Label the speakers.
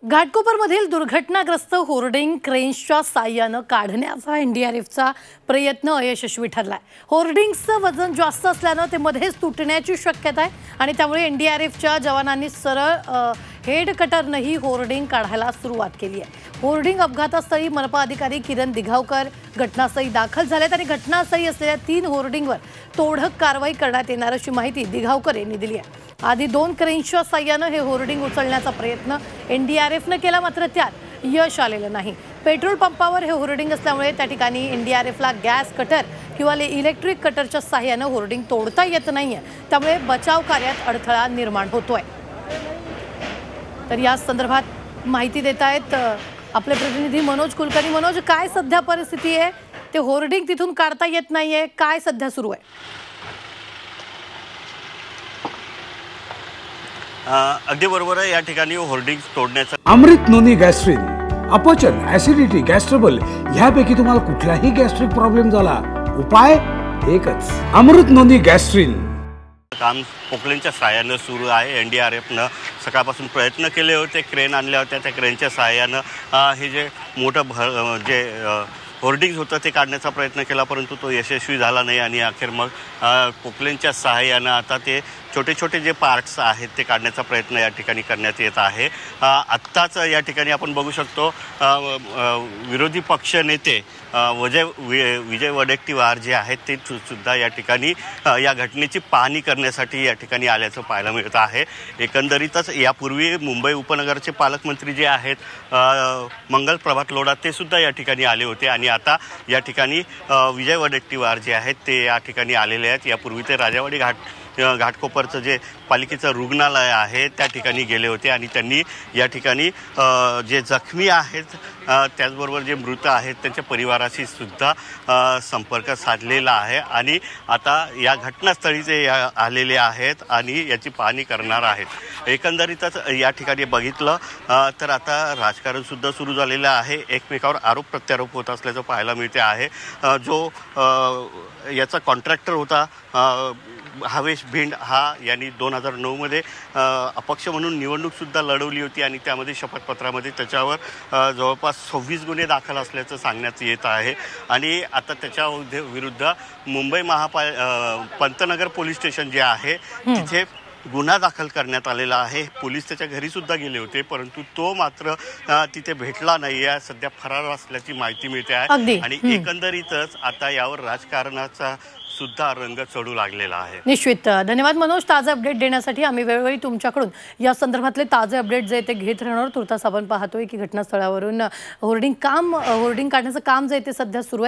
Speaker 1: घाटकोपरमधील दुर्घटनाग्रस्त होर्डिंग क्रेन्सच्या साह्यानं काढण्याचा एनडीआरएफचा प्रयत्न अयशस्वी ठरलाय। होर्डिंग्सचं वजन जास्त असल्यानं ते मध्येच तुटण्याची शक्यता आहे आणि त्यामुळे एनडीआरएफच्या जवानांनी सरळ हेड कटरनंही होर्डिंग काढायला सुरुवात केली आहे। होर्डिंग अपघातास्थळी मनपा अधिकारी किरण दिघावकर घटनास्थळी दाखल झालेत आणि घटनास्थळी असलेल्या 3 होर्डिंगवर तोडक कारवाई करण्यात येणार अशी माहिती दिघावकर यांनी दिली आहे। आधी 2 क्रेन्सच्या साह्यानं हे होर्डिंग उचलण्याचा प्रयत्न एनडीआरएफने केला, मात्र त्यात यश आलेलं नाही। पेट्रोल पंपावर हे होर्डिंग असल्यामुळे त्या ठिकाणी एनडीआरएफला गॅस कटर किंवा इलेक्ट्रिक कटरच्या साह्यानं होर्डिंग तोडता येत नाहीये, त्यामुळे बचाव कार्यात अडथळा निर्माण होतोय। तर या संदर्भात माहिती देत आहेत आपले प्रतिनिधी मनोज कुलकर्णी। मनोज, काय सध्या परिस्थिती आहे? ते होर्डिंग तिथून काढता येत नाहीये, काय सध्या सुरू आहे?
Speaker 2: अगदी बरोबर आहे। या ठिकाणी होर्डिंग तोडण्याचा
Speaker 3: अमृत नोनी गॅस्ट्रिन, अपचन, ऍसिडिटी, गॅस्ट्रबल ह्यापैकी तुम्हाला कुठलाही गॅस्ट्रिक प्रॉब्लेम झाला, उपाय एकच, अमृत नोनी गॅस्ट्रिन।
Speaker 2: काम पोकलेनच्या साह्यानं सुरू आहे। एनडीआरएफनं सकाळपासून प्रयत्न केले होते, क्रेन आणल्या होत्या, त्या क्रेनच्या साह्यानं हे जे मोठं जे होर्डिंग्स होतं ते काढण्याचा प्रयत्न केला, परंतु तो यशस्वी झाला नाही आणि अखेर मग पोकलेनच्या सहाय्यानं आता ते छोटे छोटे जे पार्ट्स आहेत ते काढण्याचा प्रयत्न या ठिकाणी करण्यात येत आहे। आत्ताच या ठिकाणी आपण बघू शकतो विरोधी पक्ष नेते विजय वडेट्टीवार जे आहेत ते सुद्धा या ठिकाणी या घटनेची पाहणी करण्यासाठी या ठिकाणी आल्याचं पाहायला मिळत आहे। एकंदरीतच यापूर्वी मुंबई उपनगरचे पालकमंत्री जे आहेत मंगल प्रभात लोढा ते सुद्धा या ठिकाणी आले होते आणि आता या ठिकाणी विजय वडेट्टीवार जे आहेत ते या ठिकाणी आलेले आहेत। यापूर्वी ते राजावाडी घाटकोपरचं जे पालिकेचं रुग्णालय आहे त्या ठिकाणी गेले होते आणि त्यांनी या ठिकाणी जे जखमी आहेत त्याचबरोबर जे मृत आहेत त्यांच्या परिवाराशी सुद्धा संपर्क साधलेला आहे आणि आता या घटनास्थळी ते आलेले आहेत आणि याची पाहणी करणार आहेत। एकंदरीतच या ठिकाणी बघितलं तर आता राजकारण सुद्धा सुरू झालेलं आहे। एकमेकावर आरोप प्रत्यारोप होत असल्याचं पाहायला मिळते आहे। जो याचा कॉन्ट्रॅक्टर होता भावेश भिंड हा यांनी 2009 मध्ये अपक्ष म्हणून निवडणूकसुद्धा लढवली होती आणि त्यामध्ये शपथपत्रामध्ये त्याच्यावर जवळपास 26 गुन्हे दाखल असल्याचं सांगण्यात येत आहे आणि आता त्याच्या विरुद्ध मुंबई पंतनगर पोलीस स्टेशन जे आहे तिथे गुन्हा दाखल करण्यात आलेला आहे। पोलीस त्याच्या घरी सुद्धा गेले होते, परंतु तो मात्र तिथे भेटला नाही आहे, सध्या फरार असल्याची माहिती मिळते आहे आणि एकंदरीतच आता यावर राजकारणाचा सुद्धा रंग चढू लागलेला आहे।
Speaker 1: निश्चित धन्यवाद मनोज, ताजे अपडेट देण्यासाठी। आम्ही वेळोवेळी तुमच्याकडून या संदर्भातले ताजे अपडेट जे ते घेत राहणार। तुर्तास आपण पाहतोय की घटनास्थळावरून होर्डिंग काढण्याचं काम जे ते सध्या सुरू आहे।